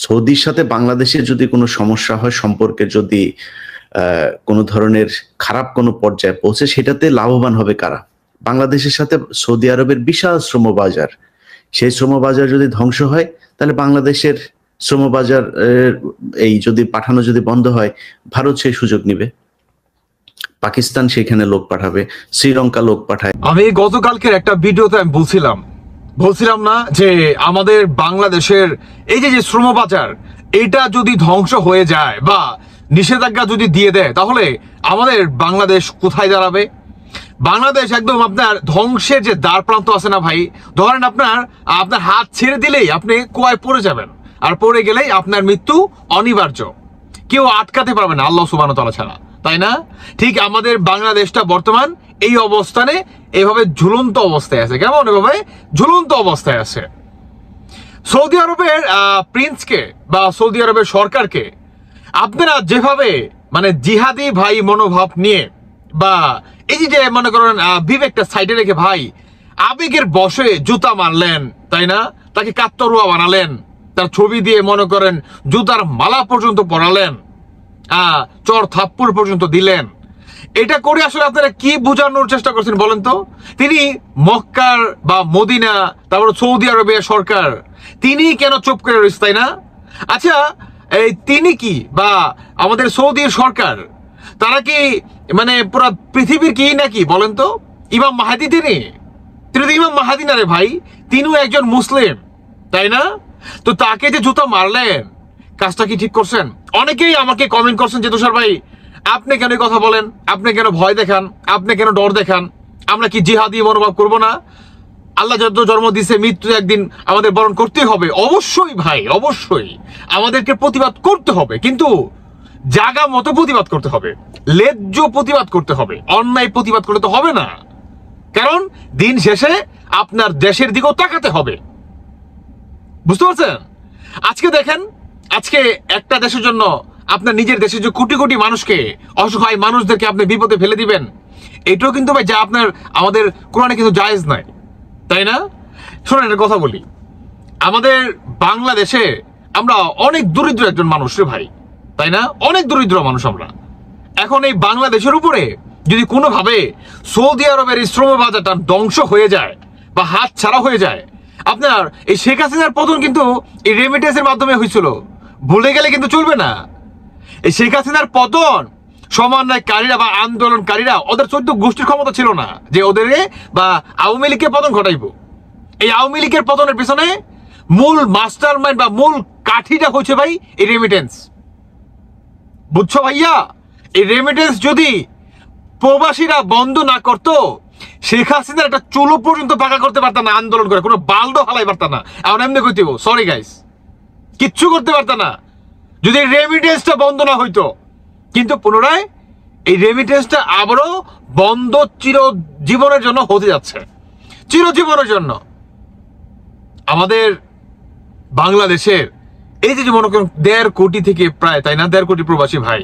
সৌদির সাথে বাংলাদেশের যদি কোনো সমস্যা হয়, সম্পর্কে যদি কোনো ধরনের খারাপ কোনো পর্যায়ে পৌঁছে, সেটাতে লাভবান হবে কারা? বাংলাদেশের সাথে সৌদি আরবের বিশাল শ্রমবাজার, সেই শ্রমবাজার যদি ধ্বংস হয় তাহলে বাংলাদেশের শ্রমবাজার এই যদি পাঠানো যদি বন্ধ হয়, ভারত সেই সুযোগ নিবে, পাকিস্তান সেখানে লোক পাঠাবে, শ্রীলঙ্কা লোক পাঠায়। আমি গতকালকের একটা ভিডিওতে আমি বলছিলাম না যে আমাদের বাংলাদেশের এই যে শ্রমবাজার, এটা যদি ধ্বংস হয়ে যায় বা নিষেধাজ্ঞা যদি দিয়ে দেয়, তাহলে আমাদের বাংলাদেশ কোথায় দাঁড়াবে? বাংলাদেশ একদম আপনার ধ্বংসের যে দ্বার প্রান্ত আছে না ভাই। ধরেন আপনার হাত ছেড়ে দিলেই আপনি কুয়ায় পড়ে যাবেন, আর পড়ে গেলেই আপনার মৃত্যু অনিবার্য, কেউ আটকাতে পারবে না আল্লাহ সুবহানাহু ওয়া তাআলা ছাড়া, তাই না? ঠিক আমাদের বাংলাদেশটা বর্তমান এই অবস্থানে এভাবে ঝুলন্ত অবস্থায় আছে। কেমন এভাবে ঝুলন্ত অবস্থায় আছে? সৌদি আরবের প্রিন্সকে বা সৌদি আরবের সরকারকে আপনারা যেভাবে মানে জিহাদি ভাই মনোভাব নিয়ে বা এই যে মনে করেন বিবেকটা সাইডে রেখে ভাই আবেগের বশে জুতা মারলেন, তাই না? তাকে কাত্তরুয়া বানালেন, তার ছবি দিয়ে মনে করেন জুতার মালা পর্যন্ত পরালেন, চর থাপ্পড় পর্যন্ত দিলেন। এটা করে আসলে আপনারা কি বোঝানোর চেষ্টা করছেন বলেন তো? তিনি মক্কার বা মদিনা, তারপর সৌদি আরবের সরকার, তিনি কেন চুপ করে রয়েছে, তাই না? আচ্ছা, এই তিনি কি বা আমাদের সৌদির সরকার, তারা কি মানে পুরো পৃথিবীর কি নাকি বলেন তো? ইমাম মাহাদি তিনি তো ইমাম মাহাদি না রে ভাই, তিনিও একজন মুসলিম, তাই না? তো তাকে যে জুতা মারলেন, কাজটা কি ঠিক করছেন? অনেকেই আমাকে কমেন্ট করছেন যে তুষার ভাই আপনি কেন কথা বলেন, আপনি কেন ভয় দেখান, আপনি কেন ডর দেখান, আমরা কি জিহাদি মনোভাব করবো না? আল্লাহ যত জন্ম দিছে, মৃত্যু একদিন আমাদের বরণ করতেই হবে। অবশ্যই ভাই, অবশ্যই আমাদেরকে প্রতিবাদ করতে হবে, কিন্তু জায়গা মতো প্রতিবাদ করতে হবে, লেজ্জ প্রতিবাদ করতে হবে, অন্যায় প্রতিবাদ করলে তো হবে না। কারণ দিন শেষে আপনার দেশের দিকেও তাকাতে হবে, বুঝতে পারছেন? আজকে দেখেন, আজকে একটা দেশের জন্য আপনার নিজের দেশের যে কোটি কোটি মানুষকে, অসহায় মানুষদেরকে আপনি বিপদে ফেলে দিবেন, এটাও কিন্তু ভাই যা আপনার আমাদের কোরআনে কিন্তু জায়েজ নাই, তাই না? শোনেন একটা কথা বলি, আমাদের বাংলাদেশে আমরা অনেক দরিদ্র একজন মানুষ রে ভাই, তাই না? অনেক দরিদ্র মানুষ আমরা। এখন এই বাংলাদেশের উপরে যদি কোনোভাবে সৌদি আরবের এই শ্রমবাজারটা ধ্বংস হয়ে যায় বা হাত ছাড়া হয়ে যায়, আপনার এই শেখ হাসিনার পতন কিন্তু এই রেমিটেন্সের মাধ্যমে হয়েছিল, ভুলে গেলে কিন্তু চলবে না। এই শেখ হাসিনার পতন সমন্বয়কারীরা বা আন্দোলনকারীরা, ওদের 14 গোষ্ঠীর ক্ষমতা ছিল না যে ওদের বা আওয়ামী লীগের পতন ঘটাইব। এই আওয়ামী লীগের পতনের পিছনে মূল মাস্টার মাইন্ড বা মূল কাঠিটা হচ্ছে ভাই এই রেমিটেন্স, বুঝছো ভাইয়া? এই রেমিটেন্স যদি প্রবাসীরা বন্ধ না করতো, শেখ হাসিনার একটা চুলো পর্যন্ত পাকা করতে পারতাম না, আন্দোলন করে কোনো বালদো হালাই পারতাম না। এখন এমনি কইতে সরি গাইস, কিচ্ছু করতে পারতাম না যদি রেমিটেন্সটা বন্ধ না হইতো। কিন্তু পুনরায় এই রেমিটেন্সটা আবারও বন্ধ চিরজীবনের জন্য হতে যাচ্ছে, চিরজীবনের জন্য। আমাদের বাংলাদেশের এই যে মনে করেন 1.5 কোটি থেকে প্রায়, তাই না, 1.5 কোটি প্রবাসী ভাই,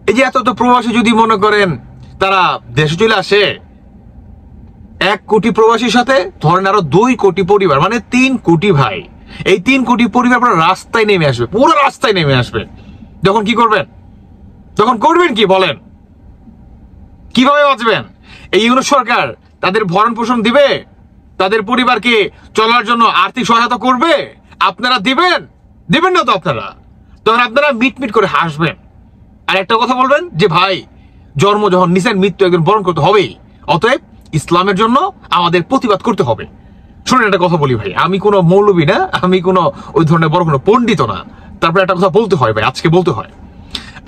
এই যে এত প্রবাসী যদি মনে করেন তারা দেশে চলে আসে, 1 কোটি প্রবাসীর সাথে ধরেন আরো 2 কোটি পরিবার, মানে 3 কোটি ভাই। এই 3 কোটি পরিবার পুরো রাস্তায় নেমে আসবে, পুরো রাস্তায় নেমে আসবে। যখন কি করবেন? তখন করবেন কি বলেন? কিভাবে বাঁচবেন? এই ইউনিট সরকার তাদের ভরণ পোষণ দিবে, তাদের পরিবারকে চলার জন্য আর্থিক সহায়তা করবে, আপনারা দিবেন না তো আপনারা। তখন আপনারা মিটমিট করে হাসবেন আর একটা কথা বলবেন যে ভাই জন্ম যখন নিছেন, মৃত্যু একদিন বরণ করতে হবেই, অতএব ইসলামের জন্য আমাদের প্রতিবাদ করতে হবে। শুনুন একটা কথা বলি ভাই, আমি কোনো মৌলবী না, আমি কোনো ওই ধরনের বড় কোনো পণ্ডিত না, তারপরে একটা কথা বলতে হয় ভাই, আজকে বলতে হয়।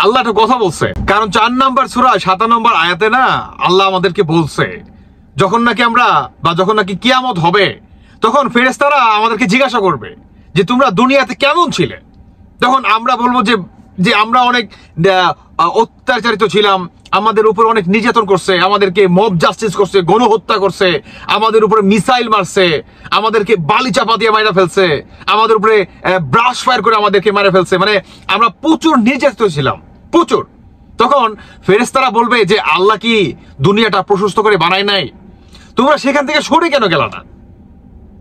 আল্লাহ একটা কথা বলছে, কারণ 4 নম্বর সূরা 7 নম্বর আয়াতে না আল্লাহ আমাদেরকে বলছে, যখন নাকি আমরা বা যখন নাকি কিয়ামত হবে, তখন ফেরেশতারা আমাদেরকে জিজ্ঞাসা করবে যে তোমরা দুনিয়াতে কেমন ছিলে। তখন আমরা বলবো যে আমরা অনেক অত্যাচারিত ছিলাম, আমাদের উপর অনেক নির্যাতন করছে, আমাদেরকে মব জাস্টিস করছে, গণহত্যা করছে, আমাদের উপরে মিসাইল মারছে, আমাদেরকে বালি চাপা দিয়ে মারা ফেলছে, আমাদের উপরে ব্রাশ ফায়ার করে আমাদেরকে মারা ফেলছে, মানে আমরা প্রচুর নির্যাতিত ছিলাম, প্রচুর। তখন ফেরেশতারা বলবে যে আল্লাহ কি দুনিয়াটা প্রশস্ত করে বানায় নাই? তোমরা সেখান থেকে সরে কেন গেল না?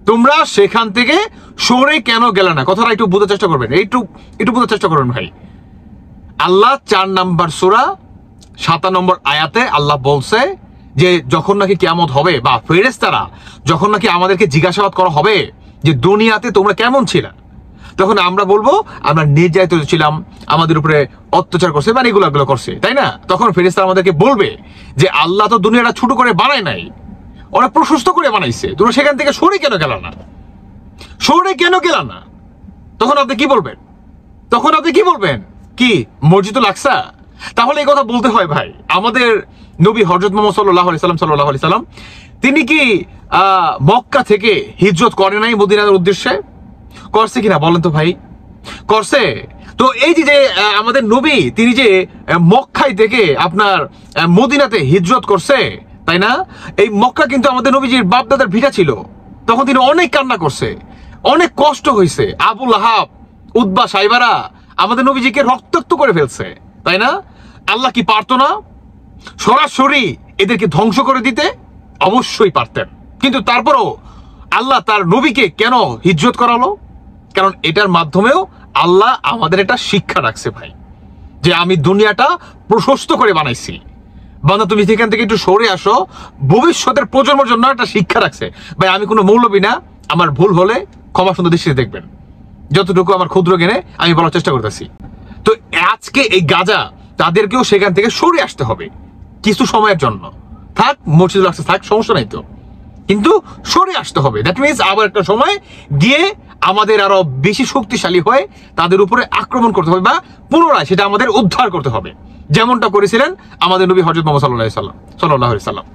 তোমরা সেখান থেকে সরে কেন গেলে না? কথাটা একটু বোঝার চেষ্টা করবেন, একটু বোঝার চেষ্টা করবেন ভাই। আল্লাহ 4 নম্বর সূরা 7 নম্বর আয়াতে আল্লাহ বলছে যে যখন নাকি কিয়ামত হবে বা ফেরেশতারা যখন নাকি আমাদেরকে জিজ্ঞাসাবাদ করা হবে যে দুনিয়াতে তোমরা কেমন ছিলে, তখন আমরা বলবো আমরা নির্যাতিত ছিলাম, আমাদের উপরে অত্যাচার করছে, মানে এগুলো করছে, তাই না? তখন ফেরেশতারা আমাদেরকে বলবে যে আল্লাহ তো দুনিয়াটা ছোট করে বানায় নাই, ওরা প্রশস্ত করে বানাইছে, তোমরা সেখান থেকে সরে কেন গেল না? সরে কেন গেল না? তখন আপনি কি বলবেন? কি মসজিদুল আকসা? তাহলে এই কথা বলতে হয় ভাই। আমাদের নবী হযরত মুহাম্মদ সাল্লাল্লাহু আলাইহি সাল্লাম তিনি কি মক্কা থেকে হিজরত করে নাই মদিনার উদ্দেশ্যে? করছে কিনা বলেন তো ভাই? করছে। তো এই যে আমাদের নবী তিনি যে মক্কায় থেকে আপনার মদিনাতে হিজরত করছে, তাই না? এই মক্কা কিন্তু আমাদের নবীজির বাপদাদার ভিটা ছিল। তখন তিনি অনেক কান্না করছে, অনেক কষ্ট হয়েছে। আবু লাহাব, উতবা, সাইবারা আমাদের নবীজিকে রক্তাক্ত করে ফেলছে, তাই না? আল্লাহ কি পারতো না সরাসরি এদেরকে ধ্বংস করে দিতে? অবশ্যই পারতেন। কিন্তু তারপরও আল্লাহ তার নবীকে কেন হিজরত করালো? কারণ এটার মাধ্যমেও আল্লাহ আমাদের একটা শিক্ষা রাখছে ভাই, যে আমি দুনিয়াটা প্রশস্ত করে বানাইছি, বান্দা তুমি সেখান থেকে একটু সরে আসো, ভবিষ্যতের প্রজন্মের জন্য একটা শিক্ষা রাখছে ভাই। আমি কোনো মৌলবী না, আমার ভুল হলে ক্ষমা সুন্দর দৃষ্টিতে দেখবেন, যতটুকু আমার ক্ষুদ্র জ্ঞানে আমি বলার চেষ্টা করতেছি। তো আজকে এই গাজা তাদেরকেও সেখান থেকে সরে আসতে হবে কিছু সময়ের জন্য। থাক মসজিদুল আকসা থাক, সমস্যা নাই তো, কিন্তু সরে আসতে হবে। দ্যাট মিনস আবার একটা সময় গিয়ে আমাদের আরো বেশি শক্তিশালী হয়ে তাদের উপরে আক্রমণ করতে হবে, বা পুনরায় সেটা আমাদের উদ্ধার করতে হবে, যেমনটা করেছিলেন আমাদের নবী হযরত মুহাম্মদ সাল্লাল্লাহু আলাইহি সাল্লাম।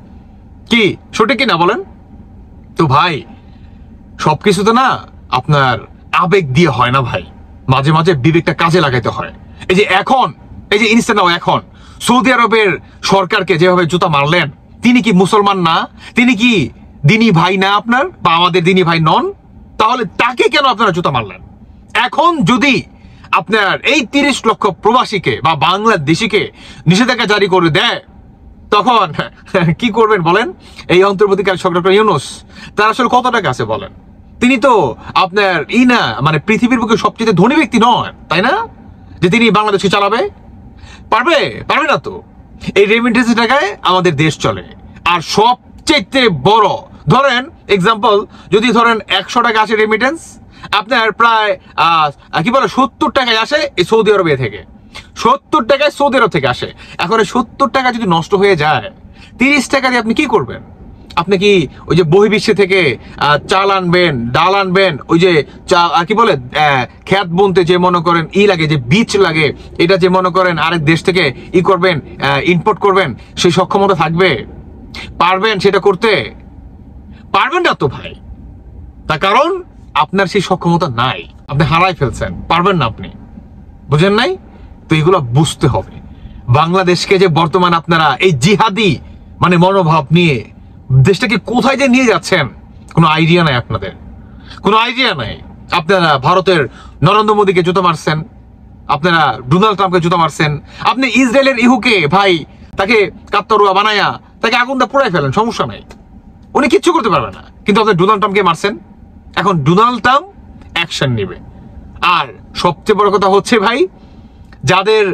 কি সঠিক কি না বলেন? তো ভাই সবকিছু তো না আপনার আবেগ দিয়ে হয় না ভাই, মাঝে মাঝে বিবেকটা কাজে লাগাইতে হয়। এই যে এখন এই যে ইনস্ট্যান্ট নাও, এখন সৌদি আরবের সরকারকে যেভাবে জুতা মারলেন, তিনি কি মুসলমান না? তিনি কি দিনী ভাই না আপনার, বা আমাদের দিনী ভাই নন? তাহলে তাকে কেন আপনারা জুতা মারলেন? এখন যদি আপনার এই 30 লক্ষ প্রবাসীকে বা বাংলাদেশিকে নিষেধাজ্ঞা জারি করে দেয়, তখন কি করবেন বলেন? এই অন্তর্বর্তীকালীন সরকার ডক্টর ইউনূস, তার আসলে কত টাকা আছে বলেন? তিনি তো আপনার না মানে পৃথিবীর বুকে সবচেয়ে ধনী ব্যক্তি নয়, তাই না? যে তিনি বাংলাদেশকে চালাবে পারবে না তো। এই রেমিটেন্সের টাকায় আমাদের দেশ চলে। আর সবচেয়ে বড় ধরেন এক্সাম্পল, যদি ধরেন 100 টাকা আসে রেমিটেন্স, আপনার প্রায় কি বলে 70 টাকায় আসে এই সৌদি আরবে থেকে, 70 টাকায় সৌদি আরব থেকে আসে। এখন 70 টাকা যদি নষ্ট হয়ে যায়, 30 টাকা দিয়ে আপনি কি করবেন? আপনি কি ওই যে বহির্বিশ্বে থেকে চাল আনবেন, ডাল আনবেন, ওই যে কি বলে খ্যাত বুনতে যে মনে করেন লাগে, যে বীজ লাগে, এটা যে মনে করেন আরেক দেশ থেকে করবেন, ইম্পোর্ট করবেন, সেই সক্ষমতা থাকবে? পারবেন সেটা করতে? পারবেন না তো ভাই। তার কারণ আপনার সেই সক্ষমতা নাই, আপনি হারাই ফেলছেন, পারবেন না আপনি, বুঝেন নাই? তো এগুলো বুঝতে হবে। বাংলাদেশকে যে বর্তমান আপনারা এই জিহাদি মানে মনোভাব নিয়ে দেশটাকে কোথায় যে নিয়ে যাচ্ছেন, কোনো আইডিয়া নাই আপনাদের, কোনো আইডিয়া নাই। আপনারা ভারতের নরেন্দ্র মোদীকে জুতো মারছেন, আপনারা ডোনাল্ড ট্রাম্পকে জুতো মারছেন, আপনি ইসরায়েলের ইহুকে ভাই তাকে কাত্তরুয়া বানায়া তাকে আগুন দিয়ে পোড়াই ফেলেন, সমস্যা নাই, উনি কিচ্ছু করতে পারবে না। কিন্তু আপনি ডোনাল্ড ট্রাম্পকে মারছেন, এখন ডোনাল্ড ট্রাম্প অ্যাকশন নেবে। আর সবচেয়ে বড় কথা হচ্ছে ভাই, যাদের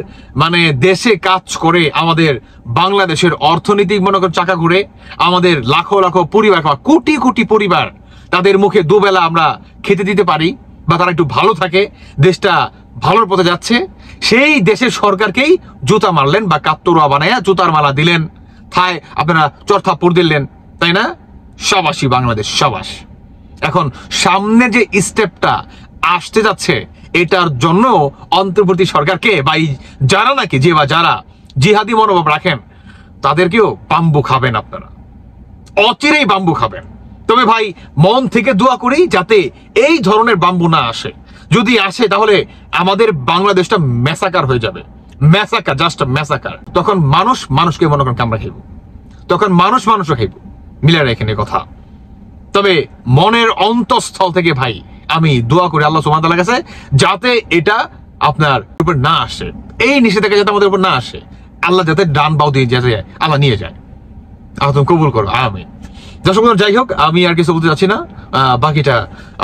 মানে দেশে কাজ করে আমাদের বাংলাদেশের অর্থনৈতিক মনে করেন চাকা ঘুরে, আমাদের লাখো লাখো পরিবার, কোটি কোটি পরিবার, তাদের মুখে দুবেলা আমরা খেতে দিতে পারি, বা তারা একটু ভালো থাকে, দেশটা ভালোর পথে যাচ্ছে, সেই দেশের সরকারকেই জুতা মারলেন বা কাত্তরুয়া বানায়া জুতার মালা দিলেন, থায় আপনারা চরথাপ্পড় দিলেন, তাই না? সাবাসী বাংলাদেশ, সাবাস। এখন সামনে যে স্টেপটা আসতে যাচ্ছে, এটার জন্য অন্তর্বর্তী সরকারকে বা যারা নাকি যে বা যারা জিহাদি মনোভাব রাখেন, তাদেরকেও বাম্বু খাবেন আপনারা, অচিরেই বাম্বু খাবেন। তবে ভাই মন থেকে দোয়া করি যাতে এই ধরনের বাম্বু না আসে। যদি আসে তাহলে আমাদের বাংলাদেশটা ম্যাসাকার হয়ে যাবে, ম্যাসাকার, জাস্ট ম্যাসাকার। তখন মানুষ মানুষকে মনে করেন আমরা খাইব, তখন মানুষ মানুষও খাইব, মিলে রেখেন কথা। তবে মনের অন্তঃস্থল থেকে ভাই আমি দোয়া করি আল্লাহ সুবহানাহু ওয়া তাআলার কাছে যাতে এটা আপনার উপর না আসে, এই নিষেধাজ্ঞা যাতে আমাদের উপর না আসে, আল্লাহ যাতে ডান বাউ দিয়ে যায়, আল্লাহ নিয়ে যায়। আল্লাহ তুমি কবুল করো, আমিন। দর্শক বন্ধু, যাই হোক, আমি আর কিছু বলতে চাচ্ছি না, বাকিটা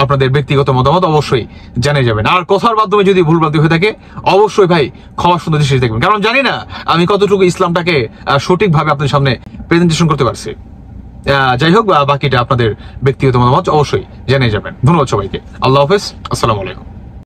আপনাদের ব্যক্তিগত মতামত অবশ্যই জানিয়ে যাবেন। আর কথার মাধ্যমে যদি ভুলভ্রান্তি হয়ে থাকে অবশ্যই ভাই ক্ষমা সুন্দর দৃষ্টিতে দেখবেন, কারণ জানি না আমি কতটুকু ইসলামটাকে সঠিকভাবে আপনাদের সামনে প্রেজেন্টেশন করতে পারছি। যাই হোক, বাকিটা আপনাদের ব্যক্তিগত মতামত অবশ্যই জানিয়ে যাবেন। ধন্যবাদ সবাইকে। আল্লাহ হাফেজ, আসসালামু আলাইকুম।